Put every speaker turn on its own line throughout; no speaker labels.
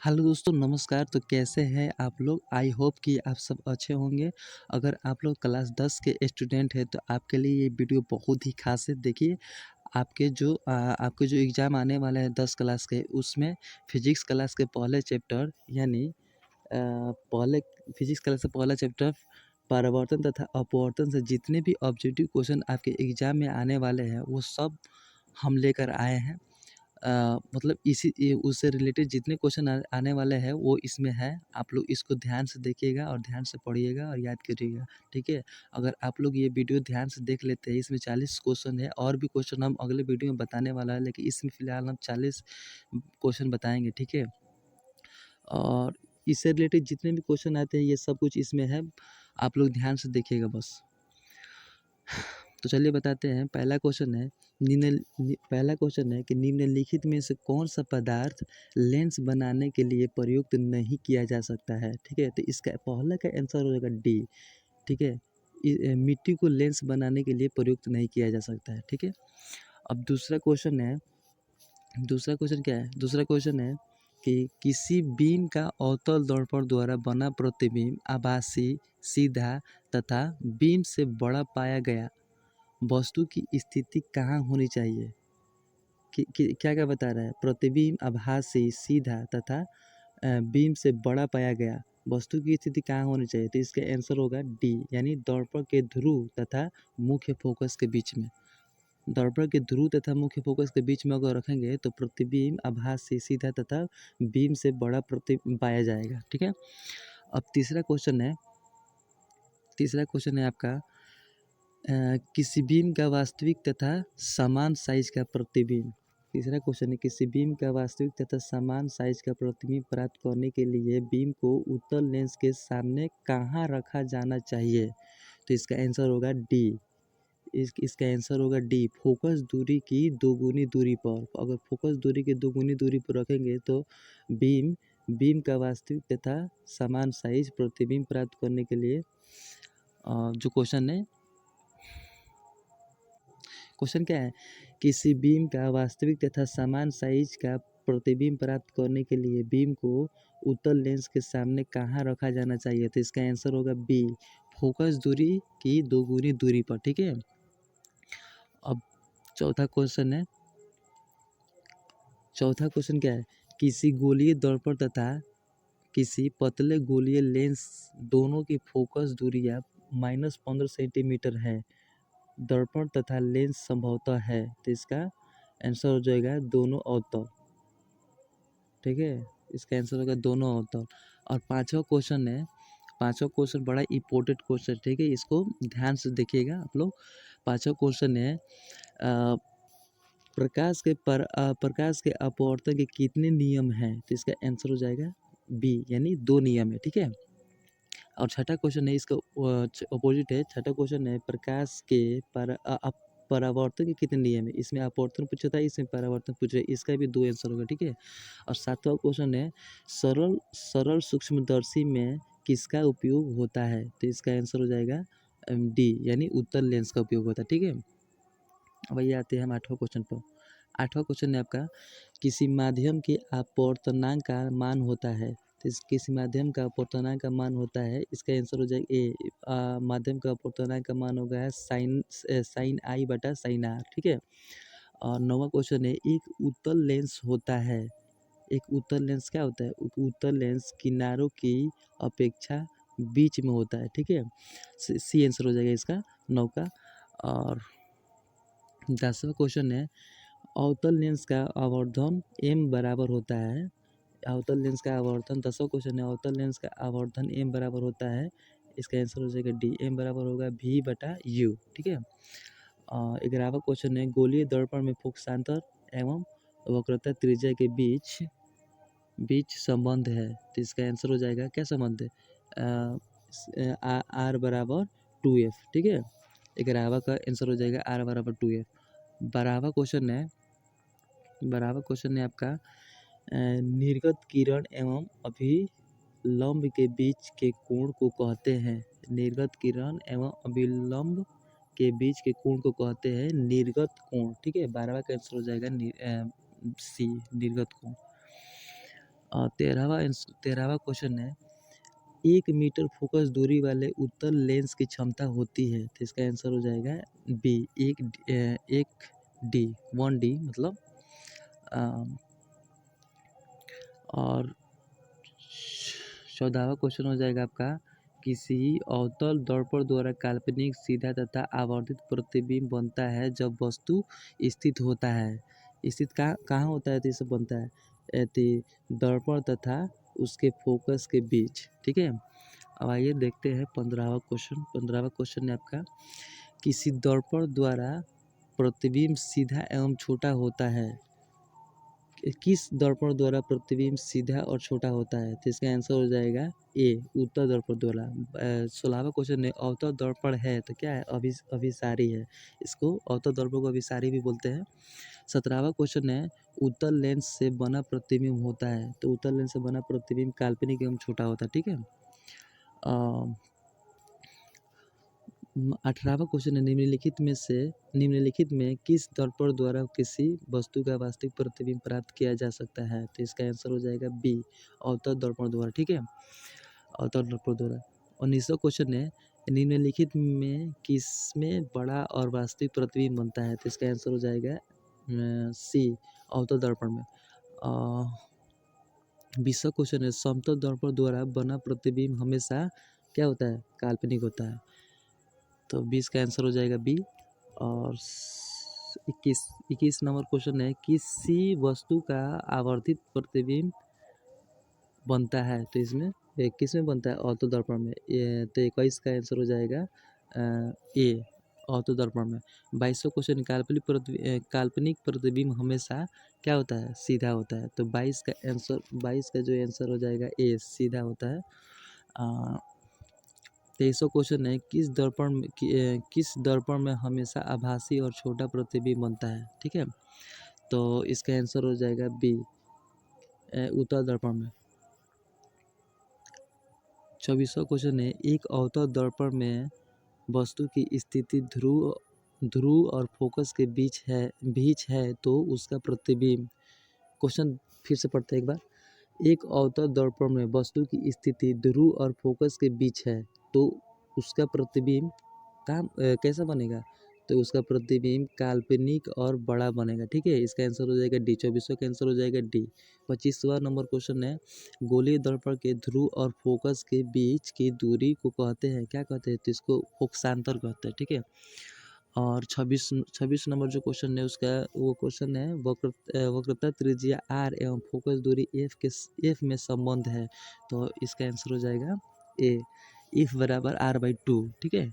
Hello दोस्तों नमस्कार। तो कैसे हैं आप लोग? आई होप कि आप सब अच्छे होंगे। अगर आप लोग क्लास 10 के स्टूडेंट हैं तो आपके लिए ये वीडियो बहुत ही खास है। देखिए आपके जो एग्ज़ाम आने वाले हैं 10 क्लास के, उसमें फिजिक्स क्लास के पहले चैप्टर यानी पहले फिजिक्स क्लास का पहला चैप्टर परावर्तन तथा अपवर्तन से जितने भी ऑब्जेक्टिव क्वेश्चन आपके एग्ज़ाम में आने वाले हैं वो सब हम लेकर आए हैं। मतलब उससे रिलेटेड जितने क्वेश्चन आने वाले हैं वो इसमें है। आप लोग इसको ध्यान से देखिएगा और ध्यान से पढ़िएगा और याद करिएगा, ठीक है? अगर आप लोग ये वीडियो ध्यान से देख लेते हैं, इसमें 40 क्वेश्चन है। और भी क्वेश्चन हम अगले वीडियो में बताने वाला है, लेकिन इसमें फ़िलहाल हम 40 क्वेश्चन बताएँगे, ठीक है? और इससे रिलेटेड जितने भी क्वेश्चन आते हैं ये सब कुछ इसमें है। आप लोग ध्यान से देखिएगा बस। तो चलिए बताते हैं। पहला क्वेश्चन है कि निम्नलिखित में से कौन सा पदार्थ लेंस बनाने के लिए प्रयुक्त नहीं किया जा सकता है, ठीक है? तो इसका पहला का आंसर हो जाएगा डी, ठीक है? मिट्टी को लेंस बनाने के लिए प्रयुक्त नहीं किया जा सकता है, ठीक है? अब दूसरा क्वेश्चन क्या है? दूसरा क्वेश्चन है कि किसी बीम का अवतल दर्पण द्वारा बना प्रतिबिंब आभासी, सीधा तथा बीम से बड़ा पाया गया वस्तु की स्थिति कहाँ होनी चाहिए? क्या-क्या बता रहा है? प्रतिबिंब आभासी, सीधा तथा बीम से बड़ा पाया गया वस्तु की स्थिति कहाँ होनी चाहिए? तो इसका आंसर होगा डी, यानी दर्पण के ध्रुव तथा मुख्य फोकस के बीच में। दर्पण के ध्रुव तथा मुख्य फोकस के बीच में अगर रखेंगे तो प्रतिबिंब आभासी, सीधा तथा बीम से बड़ा पाया जाएगा, ठीक है? अब तीसरा क्वेश्चन है आपका किसी बीम का वास्तविक तथा समान साइज का प्रतिबिंब। तीसरा क्वेश्चन है किसी बीम का वास्तविक तथा समान साइज का प्रतिबिंब प्राप्त करने के लिए बीम को उत्तल लेंस के सामने कहाँ रखा जाना चाहिए? तो इसका आंसर होगा डी। इसका आंसर होगा डी, फोकस दूरी की दोगुनी दूरी पर। अगर फोकस दूरी की दोगुनी दूरी पर रखेंगे तो बीम बीम का वास्तविक तथा समान साइज प्रतिबिंब प्राप्त करने के लिए जो क्वेश्चन क्या है? किसी बीम का वास्तविक तथा समान साइज का प्रतिबिंब प्राप्त करने के लिए बीम को उत्तल लेंस के सामने कहाँ रखा जाना चाहिए? तो इसका आंसर होगा बी, फोकस दूरी की दोगुनी दूरी पर, ठीक है? अब चौथा क्वेश्चन है चौथा क्वेश्चन क्या है? किसी गोलीय दर्पण तथा किसी पतले गोलीय लेंस दोनों की फोकस दूरियां -15 सेंटीमीटर है। दर्पण तथा लेंस संभवतः है, तो इसका आंसर हो जाएगा दोनों अवतल, ठीक है? इसका आंसर होगा दोनों अवतल। और पांचवा क्वेश्चन बड़ा इंपॉर्टेंट क्वेश्चन, ठीक है? इसको ध्यान से देखिएगा आप लोग। पांचवा क्वेश्चन है प्रकाश के अपवर्तन के कितने नियम हैं? तो इसका आंसर हो जाएगा बी, यानी 2 नियम है, ठीक है? और छठा क्वेश्चन है इसका अपोजिट है। छठा क्वेश्चन है प्रकाश के परावर्तन के कितने नियम है? इसमें अपवर्तन पूछा था, इसमें परावर्तन पूछा है। इसका भी 2 आंसर होगा, ठीक है? और सातवां क्वेश्चन है सरल सरल सूक्ष्मदर्शी में किसका उपयोग होता है? तो इसका आंसर हो जाएगा डी, यानी उत्तल लेंस का उपयोग होता है, ठीक है? अब ये आते हैं हम आठवां क्वेश्चन पर। आठवां क्वेश्चन है आपका किसी माध्यम के अपवर्तनांक का मान होता है। तो किसी माध्यम का अपवर्तनांक का मान होता है, इसका आंसर हो जाएगा ए। माध्यम का अपवर्तनांक का मान होगा साइन आई बटा साइन आर, ठीक है? और नौवां क्वेश्चन है एक उत्तल लेंस होता है। एक उत्तल लेंस क्या होता है? उत्तल लेंस किनारों की अपेक्षा बीच में होता है, ठीक है? सी आंसर हो जाएगा इसका 9 का। और 10वां क्वेश्चन है अवतल लेंस का आवर्धन m बराबर होता है। अवतल लेंस का आवर्धन 10वां क्वेश्चन है अवतल लेंस का आवर्धन m बराबर होता है। इसका आंसर हो जाएगा डी, m बराबर होगा v बटा u, ठीक है? 11वां क्वेश्चन है गोलीय दर्पण में फोकसांतर एवं वक्रता त्रिज्या के बीच बीच संबंध है। तो इसका आंसर हो जाएगा क्या संबंध है? आर बराबर 2f, ठीक है? 11वां का आंसर हो जाएगा आर बराबर 2f। 12वां क्वेश्चन है आपका निर्गत किरण एवं अभिलंब के बीच के कोण को कहते हैं। निर्गत किरण एवं अभिलंब के बीच के कोण को कहते हैं निर्गत कोण, ठीक है? 12वां का आंसर हो जाएगा सी, निर्गत कोण। तेरहवा क्वेश्चन है, 1 मीटर फोकस दूरी वाले उत्तल लेंस की क्षमता होती है, तो इसका आंसर हो जाएगा बी, 1 डी, 1 डी मतलब। और 14वां क्वेश्चन हो जाएगा आपका, किसी अवतल दर्पण द्वारा काल्पनिक सीधा तथा आवर्धित प्रतिबिंब बनता है जब वस्तु स्थित होता है। स्थित कहाँ होता है तो ये सब बनता है दर्पण तथा उसके फोकस के बीच, ठीक है। अब आइए देखते हैं 15वां क्वेश्चन। 15वां क्वेश्चन है आपका, किसी दर्पण द्वारा प्रतिबिंब सीधा एवं छोटा होता है, किस दर्पण द्वारा प्रतिबिंब सीधा और छोटा होता है, तो इसका आंसर हो जाएगा ए, उत्तल दर्पण द्वारा। 16वां क्वेश्चन है, अवतल दर्पण है तो क्या है, अभिसारी है, इसको अवतल दर्पण को अभिसारी भी बोलते हैं। 17वां क्वेश्चन है, उत्तल लेंस से बना प्रतिबिंब होता है, तो उत्तल लेंस से बना प्रतिबिंब काल्पनिक एवं छोटा होता है, ठीक है। 18वां क्वेश्चन है, निम्नलिखित में किस दर्पण द्वारा किसी वस्तु का वास्तविक प्रतिबिंब प्राप्त किया जा सकता है, तो इसका आंसर हो जाएगा बी, अवतल दर्पण द्वारा, ठीक है, अवतल दर्पण द्वारा। 19वां क्वेश्चन है, निम्नलिखित में किसमें बड़ा और वास्तविक प्रतिबिंब बनता है, तो इसका आंसर हो जाएगा सी, अवतल दर्पण में। 20वां क्वेश्चन है, समतल दर्पण द्वारा बना प्रतिबिंब हमेशा क्या होता है, काल्पनिक होता है, तो 20 का आंसर हो जाएगा बी। और 21 नंबर क्वेश्चन है, किसी वस्तु का आवर्धित प्रतिबिंब बनता है, तो इसमें किस में बनता है, अवतल दर्पण में, तो 21 का आंसर हो जाएगा ए, अवतल दर्पण में। 22वां क्वेश्चन, काल्पनिक प्रतिबिंब हमेशा क्या होता है, सीधा होता है, तो 22 का जो आंसर हो जाएगा ए, सीधा होता है। 23वां क्वेश्चन है, किस दर्पण में हमेशा आभासी और छोटा प्रतिबिंब बनता है, ठीक है, तो इसका आंसर हो जाएगा बी, उत्तल दर्पण में। 24वां क्वेश्चन है, एक अवतल दर्पण में वस्तु की स्थिति ध्रुव और फोकस के बीच है तो उसका प्रतिबिंब, क्वेश्चन फिर से पढ़ते हैं एक बार, एक अवतल दर्पण में वस्तु की स्थिति ध्रुव और फोकस के बीच है तो उसका प्रतिबिंब कैसा बनेगा, तो उसका प्रतिबिंब काल्पनिक और बड़ा बनेगा, ठीक है, इसका आंसर हो जाएगा डी। 24वां का आंसर हो जाएगा डी। 25वां नंबर क्वेश्चन है, गोलीय दर्पण के ध्रुव और फोकस के बीच की दूरी को कहते हैं, क्या कहते हैं, तो इसको फोकसांतर कहते हैं, ठीक है। और 26 नंबर जो क्वेश्चन है उसका वो क्वेश्चन है, वक्रता त्रिज्या आर एवं फोकस दूरी एफ में संबंध है, तो इसका आंसर हो जाएगा ए, इफ बराबर r/2, ठीक है।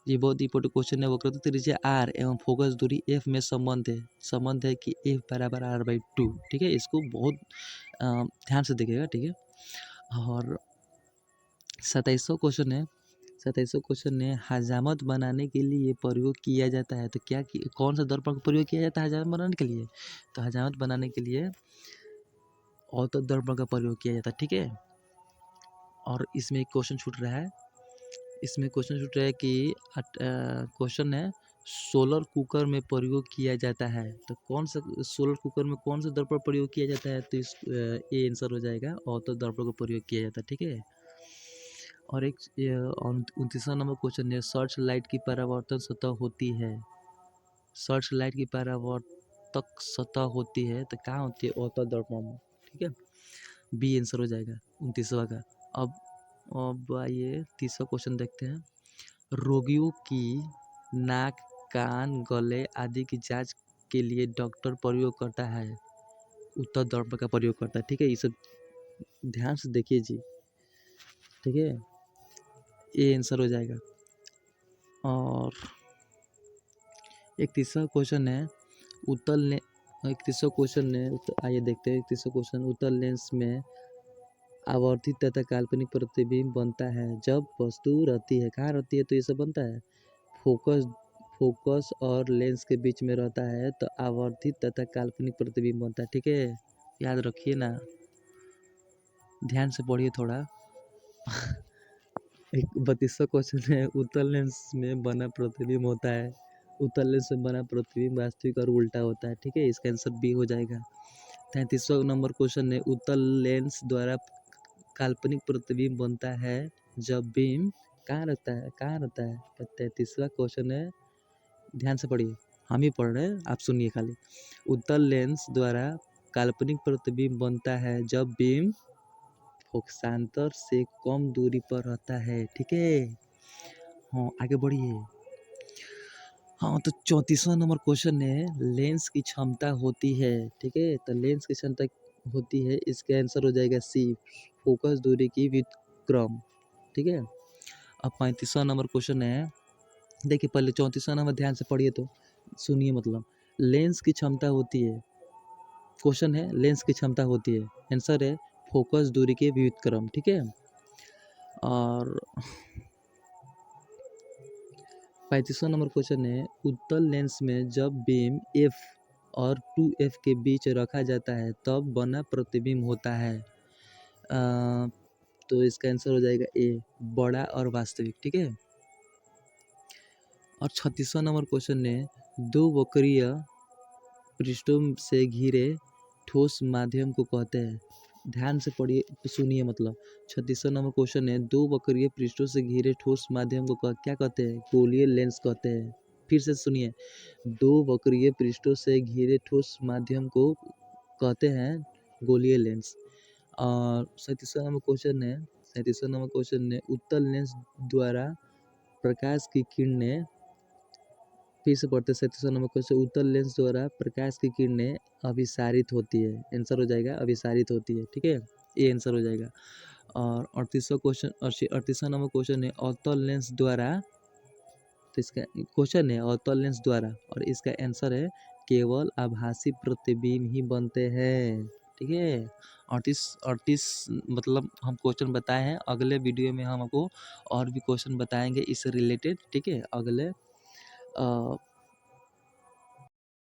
ये बहुत इंपॉर्टेंट क्वेश्चन है, वक्रता त्रिज्या आर एवं फोकस दूरी एफ में संबंध है कि एफ बराबर r/2, ठीक है, इसको बहुत ध्यान से देखिएगा, ठीक है। और 27वां क्वेश्चन है, हजामत बनाने के लिए प्रयोग किया जाता है, तो कौन सा दर्पण का प्रयोग किया जाता है हजामत बनाने के लिए, तो हजामत बनाने के लिए अवतल दर्पण का प्रयोग किया जाता है, ठीक है। और इसमें एक क्वेश्चन छूट रहा है, कि क्वेश्चन है, सोलर कुकर में प्रयोग किया जाता है, तो कौन सा सोलर कुकर में कौन सा दर्पण प्रयोग किया जाता है, तो ये आंसर हो जाएगा अवतल दर्पण का प्रयोग किया जाता है, ठीक है। और एक 29वां नंबर क्वेश्चन है, सर्च लाइट की परावर्तन सतह होती है, सर्च लाइट की परावर्तक सतह होती है, तो कहाँ होती है, अवतल दर्पण में, ठीक है, बी आंसर हो जाएगा 29वां का। अब आइए 30वां क्वेश्चन देखते हैं, रोगियों की नाक, कान, गले आदि की जांच के लिए डॉक्टर प्रयोग करता है, उत्तल दर्पण का प्रयोग करता है, ठीक है, ये सब ध्यान से देखिए जी, ठीक है, ये आंसर हो जाएगा। और 31वां क्वेश्चन है, आइए देखते हैं 31वां क्वेश्चन, उत्तल लेंस में आवर्धित तथा काल्पनिक प्रतिबिंब बनता है जब वस्तु रहती है, कहाँ रहती है, तो ये सब बनता है फोकस और लेंस के बीच में रहता है, तो आवर्धित तथा काल्पनिक प्रतिबिंब बनता है, ठीक है, याद रखिए ना, ध्यान से पढ़िए थोड़ा। 32वां क्वेश्चन है, उत्तल लेंस में बना प्रतिबिंब होता है, उत्तल लेंस में बना प्रतिबिंब वास्तविक और उल्टा होता है, ठीक है, इसका आंसर बी हो जाएगा। 33वां नंबर क्वेश्चन है, उत्तल लेंस द्वारा काल्पनिक प्रतिबिंब बनता है जब बीम कहाँ रहता है। 33वां क्वेश्चन है, ध्यान से पढ़िए, हम ही पढ़ रहे हैं, आप सुनिए खाली। उत्तल लेंस द्वारा काल्पनिक प्रतिबिंब बनता है जब बीम फोकसांतर से कम दूरी पर रहता है, ठीक है। हाँ, आगे बढ़िए। हाँ, तो 34वां नंबर क्वेश्चन है, लेंस की क्षमता होती है, ठीक है। तो लेंस की क्षमता होती है, इसका आंसर हो जाएगा सी, फोकस दूरी की व्युत्क्रम, ठीक है। अब 35वां नंबर क्वेश्चन है, देखिए पहले 34वां नंबर ध्यान से पढ़िए तो सुनिए, मतलब लेंस की क्षमता होती है, क्वेश्चन है लेंस की क्षमता होती है, आंसर है फोकस दूरी के व्युत्क्रम, ठीक है। और 35वां नंबर क्वेश्चन है, उत्तल लेंस में जब बीम f और 2f के बीच रखा जाता है तब बना प्रतिबिंब होता है। तो इसका आंसर हो जाएगा ए, बड़ा और वास्तविक, ठीक है। और 36वां नंबर क्वेश्चन है, दो वक्रीय पृष्ठों से घिरे ठोस माध्यम को कहते हैं। ध्यान से पढ़िए सुनिए, मतलब 36वां नंबर क्वेश्चन है, दो वक्रीय पृष्ठों से घिरे ठोस माध्यम को क्या कहते हैं, गोलीय लेंस कहते हैं। फिर से सुनिए, दो वक्रीय पृष्ठों से घिरे ठोस माध्यम को कहते हैं गोलीय लेंस। और 37वां नंबर क्वेश्चन है, उत्तल लेंस द्वारा प्रकाश की किरणें, फिर से पढ़ते 37वां नंबर क्वेश्चन, उत्तल लेंस द्वारा प्रकाश की किरणें अभिसारित होती है, आंसर हो जाएगा अभिसारित होती है, ठीक है, ये आंसर हो जाएगा। और 38वां नंबर क्वेश्चन है, अवतल लेंस द्वारा, तो इसका क्वेश्चन है अवतल लेंस द्वारा, और इसका आंसर है केवल आभासी प्रतिबिंब ही बनते हैं, ठीक है। 38 मतलब हम क्वेश्चन बताए हैं, अगले वीडियो में हम आपको और भी क्वेश्चन बताएंगे इससे रिलेटेड, ठीक है। अगले